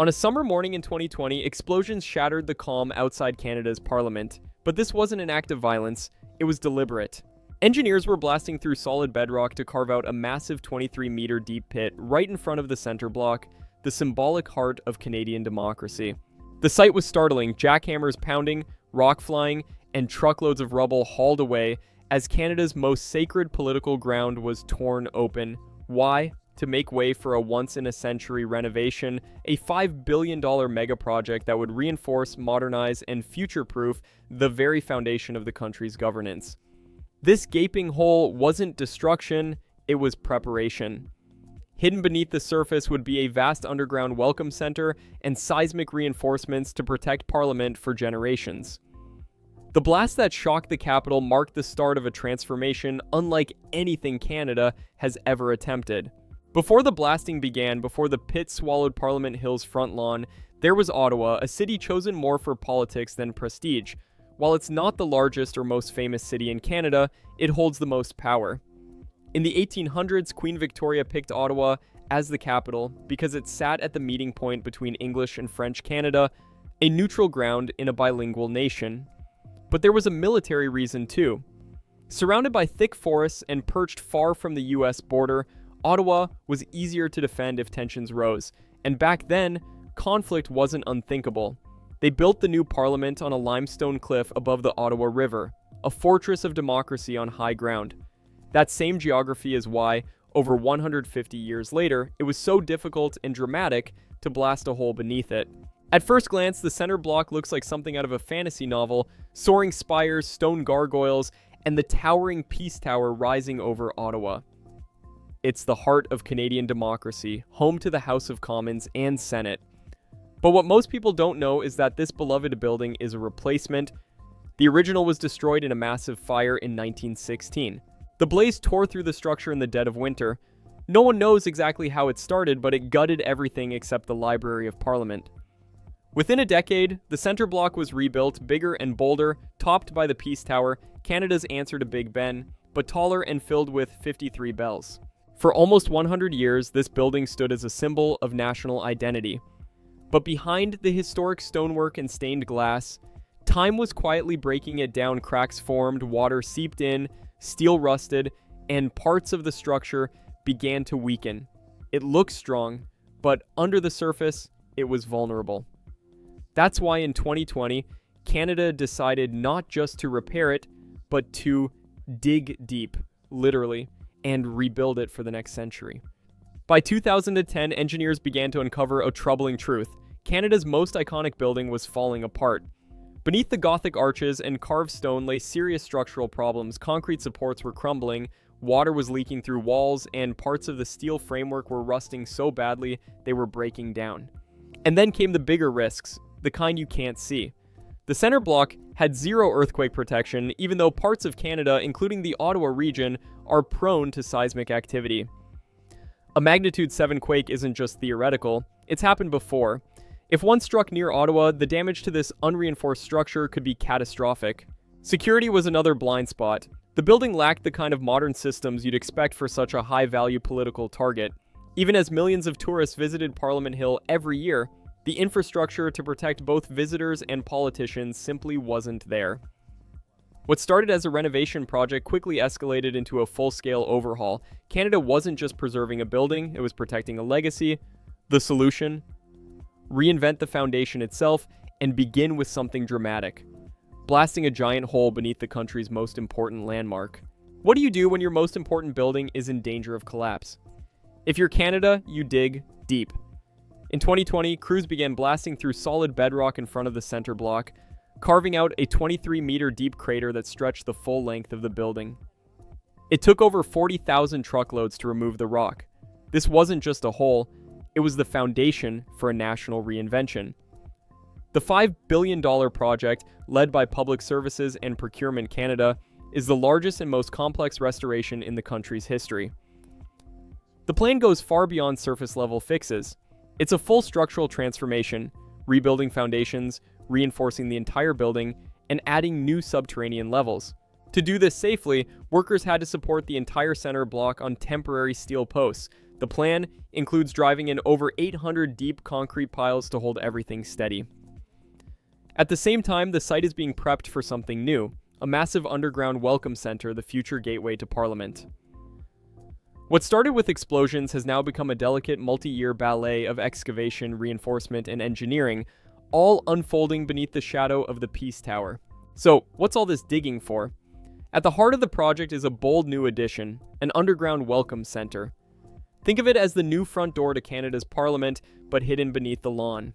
On a summer morning in 2020, explosions shattered the calm outside Canada's parliament. But this wasn't an act of violence, it was deliberate. Engineers were blasting through solid bedrock to carve out a massive 23-meter deep pit right in front of the center block, the symbolic heart of Canadian democracy. The sight was startling, jackhammers pounding, rock flying, and truckloads of rubble hauled away as Canada's most sacred political ground was torn open. Why? To make way for a once-in-a-century renovation, a $5 billion mega project that would reinforce, modernize, and future-proof the very foundation of the country's governance. This gaping hole wasn't destruction, it was preparation. Hidden beneath the surface would be a vast underground welcome center and seismic reinforcements to protect Parliament for generations. The blast that shocked the capital marked the start of a transformation unlike anything Canada has ever attempted. Before the blasting began, before the pit swallowed Parliament Hill's front lawn, there was Ottawa, a city chosen more for politics than prestige. While it's not the largest or most famous city in Canada, it holds the most power. In the 1800s, Queen Victoria picked Ottawa as the capital because it sat at the meeting point between English and French Canada, a neutral ground in a bilingual nation. But there was a military reason too. Surrounded by thick forests and perched far from the US border, Ottawa was easier to defend if tensions rose, and back then, conflict wasn't unthinkable. They built the new parliament on a limestone cliff above the Ottawa River, a fortress of democracy on high ground. That same geography is why, over 150 years later, it was so difficult and dramatic to blast a hole beneath it. At first glance, the center block looks like something out of a fantasy novel, soaring spires, stone gargoyles, and the towering Peace Tower rising over Ottawa. It's the heart of Canadian democracy, home to the House of Commons and Senate. But what most people don't know is that this beloved building is a replacement. The original was destroyed in a massive fire in 1916. The blaze tore through the structure in the dead of winter. No one knows exactly how it started, but it gutted everything except the Library of Parliament. Within a decade, the center block was rebuilt, bigger and bolder, topped by the Peace Tower, Canada's answer to Big Ben, but taller and filled with 53 bells. For almost 100 years, this building stood as a symbol of national identity. But behind the historic stonework and stained glass, time was quietly breaking it down. Cracks formed, water seeped in, steel rusted, and parts of the structure began to weaken. It looked strong, but under the surface, it was vulnerable. That's why in 2020, Canada decided not just to repair it, but to dig deep, literally, and rebuild it for the next century. By 2010, engineers began to uncover a troubling truth. Canada's most iconic building was falling apart. Beneath the Gothic arches and carved stone lay serious structural problems. Concrete supports were crumbling, water was leaking through walls, and parts of the steel framework were rusting so badly they were breaking down. And then came the bigger risks, the kind you can't see. The center block had zero earthquake protection, even though parts of Canada, including the Ottawa region, are prone to seismic activity. A magnitude 7 quake isn't just theoretical, it's happened before. If one struck near Ottawa, the damage to this unreinforced structure could be catastrophic. Security was another blind spot. The building lacked the kind of modern systems you'd expect for such a high-value political target. Even as millions of tourists visited Parliament Hill every year, the infrastructure to protect both visitors and politicians simply wasn't there. What started as a renovation project quickly escalated into a full-scale overhaul. Canada wasn't just preserving a building, it was protecting a legacy. The solution? Reinvent the foundation itself and begin with something dramatic. Blasting a giant hole beneath the country's most important landmark. What do you do when your most important building is in danger of collapse? If you're Canada, you dig deep. In 2020, crews began blasting through solid bedrock in front of the center block, carving out a 23-meter deep crater that stretched the full length of the building. It took over 40,000 truckloads to remove the rock. This wasn't just a hole, it was the foundation for a national reinvention. The $5 billion project, led by Public Services and Procurement Canada, is the largest and most complex restoration in the country's history. The plan goes far beyond surface-level fixes. It's a full structural transformation, rebuilding foundations, reinforcing the entire building, and adding new subterranean levels. To do this safely, workers had to support the entire center block on temporary steel posts, The plan includes driving in over 800 deep concrete piles to hold everything steady. At the same time, the site is being prepped for something new, a massive underground welcome center, the future gateway to Parliament. What started with explosions has now become a delicate multi-year ballet of excavation, reinforcement, and engineering, all unfolding beneath the shadow of the Peace Tower. So, what's all this digging for? At the heart of the project is a bold new addition, an underground welcome center. Think of it as the new front door to Canada's Parliament, but hidden beneath the lawn.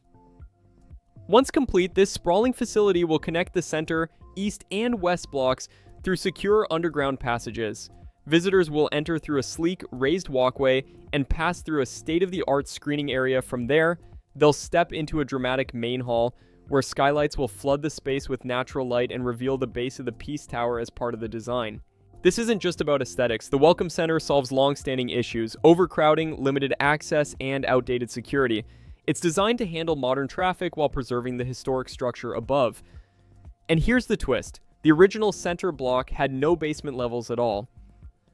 Once complete, this sprawling facility will connect the center, east and west blocks through secure underground passages. Visitors will enter through a sleek, raised walkway and pass through a state-of-the-art screening area. From there, they'll step into a dramatic main hall, where skylights will flood the space with natural light and reveal the base of the Peace Tower as part of the design. This isn't just about aesthetics. The Welcome Center solves long-standing issues: overcrowding, limited access, and outdated security. It's designed to handle modern traffic while preserving the historic structure above. And here's the twist. The original center block had no basement levels at all.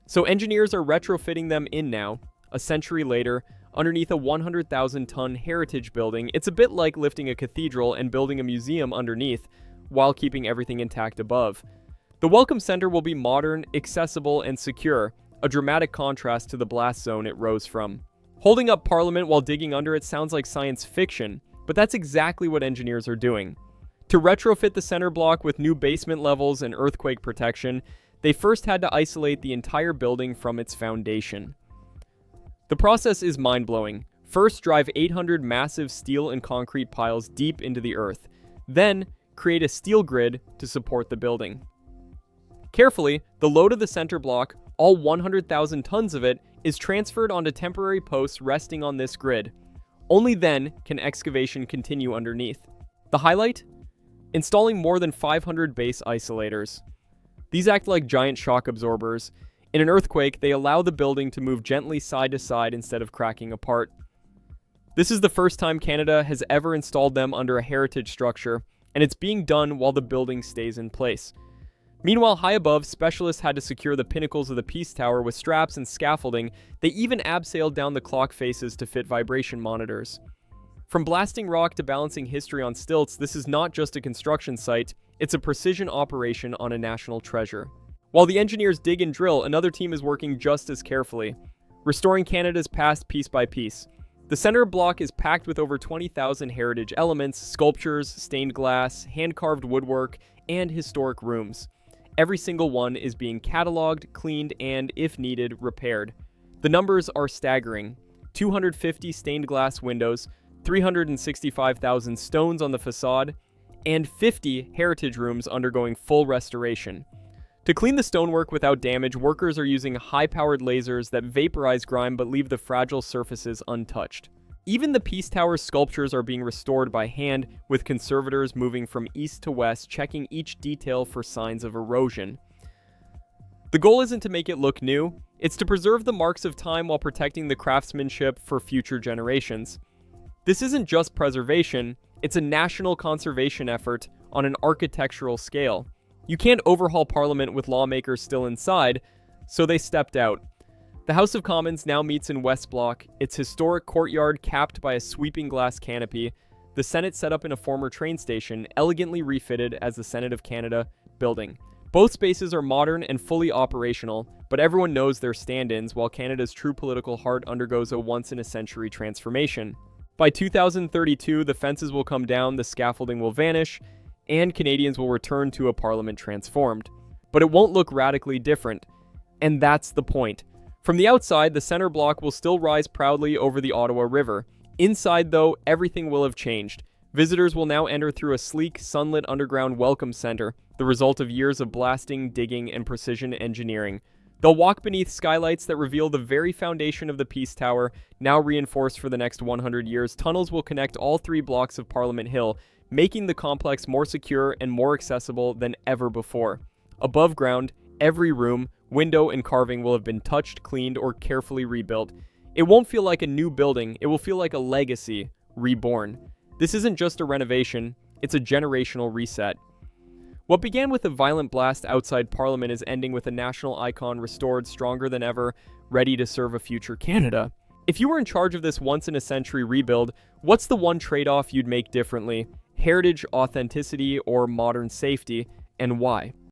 So engineers are retrofitting them in now, a century later, underneath a 100,000-ton heritage building. It's a bit like lifting a cathedral and building a museum underneath, while keeping everything intact above. The Welcome Center will be modern, accessible, and secure, a dramatic contrast to the blast zone it rose from. Holding up Parliament while digging under it sounds like science fiction, but that's exactly what engineers are doing. To retrofit the center block with new basement levels and earthquake protection, they first had to isolate the entire building from its foundation. The process is mind-blowing. First, drive 800 massive steel and concrete piles deep into the earth. Then, create a steel grid to support the building. Carefully, the load of the center block, all 100,000 tons of it, is transferred onto temporary posts resting on this grid. Only then can excavation continue underneath. The highlight? Installing more than 500 base isolators. These act like giant shock absorbers. In an earthquake, they allow the building to move gently side to side instead of cracking apart. This is the first time Canada has ever installed them under a heritage structure, and it's being done while the building stays in place. Meanwhile, high above, specialists had to secure the pinnacles of the Peace Tower with straps and scaffolding. They even abseiled down the clock faces to fit vibration monitors. From blasting rock to balancing history on stilts, this is not just a construction site, it's a precision operation on a national treasure. While the engineers dig and drill, another team is working just as carefully, restoring Canada's past piece by piece. The center block is packed with over 20,000 heritage elements, sculptures, stained glass, hand-carved woodwork, and historic rooms. Every single one is being cataloged, cleaned, and, if needed, repaired. The numbers are staggering. 250 stained glass windows, 365,000 stones on the facade, and 50 heritage rooms undergoing full restoration. To clean the stonework without damage, workers are using high-powered lasers that vaporize grime but leave the fragile surfaces untouched. Even the Peace Tower sculptures are being restored by hand, with conservators moving from east to west, checking each detail for signs of erosion. The goal isn't to make it look new, it's to preserve the marks of time while protecting the craftsmanship for future generations. This isn't just preservation, it's a national conservation effort on an architectural scale. You can't overhaul Parliament with lawmakers still inside, so they stepped out. The House of Commons now meets in West Block, its historic courtyard capped by a sweeping glass canopy. The Senate set up in a former train station, elegantly refitted as the Senate of Canada building. Both spaces are modern and fully operational, but everyone knows they're stand-ins while Canada's true political heart undergoes a once-in-a-century transformation. By 2032, the fences will come down, the scaffolding will vanish, and Canadians will return to a parliament transformed. But it won't look radically different, and that's the point. From the outside, the center block will still rise proudly over the Ottawa River. Inside, though, everything will have changed. Visitors will now enter through a sleek, sunlit underground welcome center, the result of years of blasting, digging, and precision engineering. They'll walk beneath skylights that reveal the very foundation of the Peace Tower, now reinforced for the next 100 years. Tunnels will connect all 3 blocks of Parliament Hill, making the complex more secure and more accessible than ever before. Above ground, every room, window, and carving will have been touched, cleaned, or carefully rebuilt. It won't feel like a new building, it will feel like a legacy, reborn. This isn't just a renovation, it's a generational reset. What began with a violent blast outside Parliament is ending with a national icon restored, stronger than ever, ready to serve a future Canada. If you were in charge of this once-in-a-century rebuild, what's the one trade-off you'd make differently? Heritage, authenticity, or modern safety, and why?